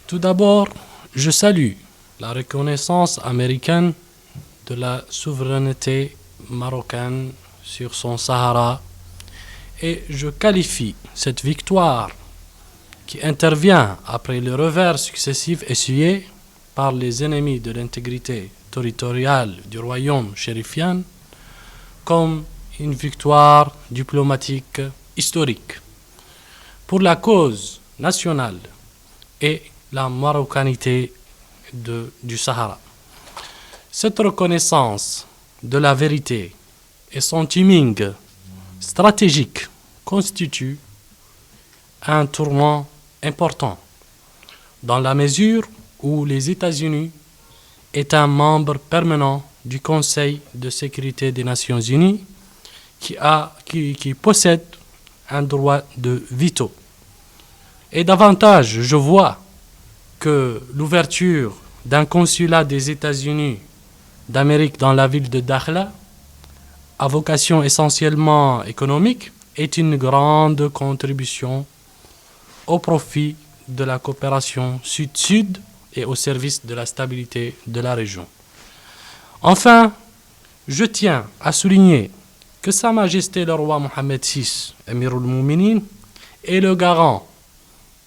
Tout d'abord, je salue la reconnaissance américaine de la souveraineté marocaine sur son Sahara et je qualifie cette victoire qui intervient après les revers successifs essuyés par les ennemis de l'intégrité territoriale du royaume chérifien comme une victoire diplomatique historique pour la cause nationale et la marocanité du Sahara. Cette reconnaissance de la vérité et son timing stratégique constituent un tournant important dans la mesure où les États-Unis est un membre permanent du Conseil de sécurité des Nations Unies qui possède un droit de veto. Et davantage, je vois que l'ouverture d'un consulat des États-Unis d'Amérique dans la ville de Dakhla, à vocation essentiellement économique, est une grande contribution au profit de la coopération sud-sud et au service de la stabilité de la région. Enfin, je tiens à souligner que Sa Majesté le roi Mohammed VI, Amir al-Mouminin, est le garant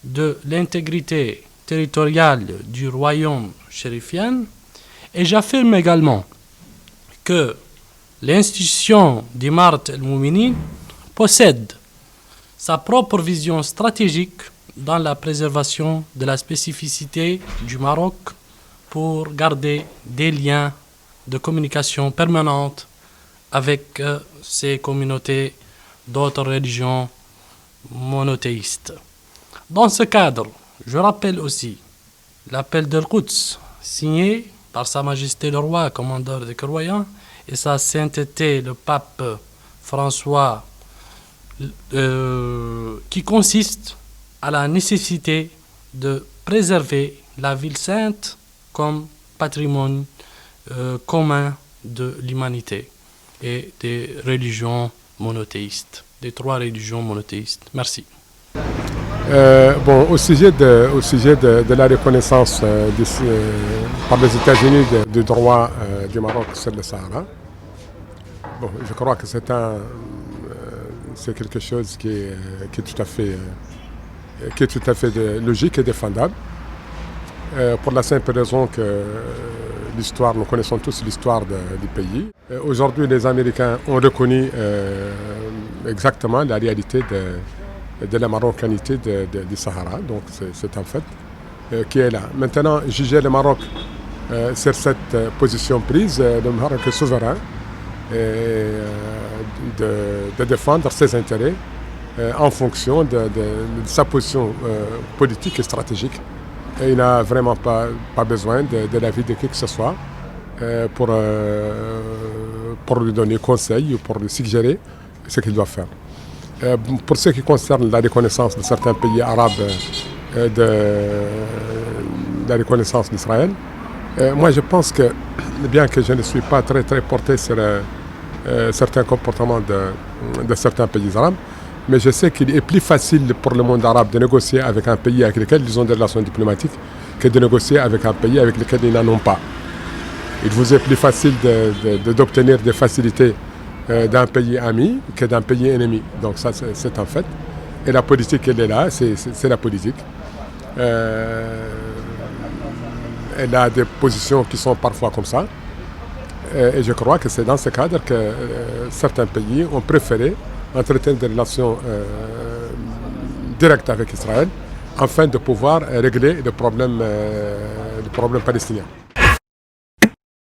de l'intégrité territoriale du royaume chérifien et j'affirme également que l'institution d'Imarat al-Mouminin possède sa propre vision stratégique dans la préservation de la spécificité du Maroc pour garder des liens de communication permanente avec ces communautés d'autres religions monothéistes. Dans ce cadre, je rappelle aussi l'appel d'Al-Quds signé par Sa Majesté le roi, commandeur des croyants, et sa sainteté le pape François, qui consiste à la nécessité de préserver la ville sainte comme patrimoine commun de l'humanité et des religions monothéistes, des trois religions monothéistes. Merci. Au sujet de la reconnaissance par les États-Unis du droit du Maroc sur le Sahara, je crois que c'est quelque chose qui est tout à fait logique et défendable, pour la simple raison que l'histoire, nous connaissons tous l'histoire du pays. Aujourd'hui, les Américains ont reconnu exactement la réalité de la marocanité du Sahara, donc c'est un fait qui est là. Maintenant, juger le Maroc sur cette position prise, le Maroc est souverain de défendre ses intérêts en fonction de sa position politique et stratégique. Et il n'a vraiment pas besoin de l'avis de qui que ce soit pour lui donner conseil ou pour lui suggérer ce qu'il doit faire. Pour ce qui concerne la reconnaissance de certains pays arabes de la reconnaissance d'Israël, moi je pense que, bien que je ne suis pas très porté sur certains comportements de certains pays arabes, mais je sais qu'il est plus facile pour le monde arabe de négocier avec un pays avec lequel ils ont des relations diplomatiques que de négocier avec un pays avec lequel ils n'en ont pas. Il vous est plus facile d'obtenir des facilités d'un pays ami que d'un pays ennemi. Donc ça, c'est un fait. Et la politique, elle est là, c'est la politique. Elle a des positions qui sont parfois comme ça. Et je crois que c'est dans ce cadre que certains pays ont préféré entretenir des relations directes avec Israël afin de pouvoir régler le problème palestinien.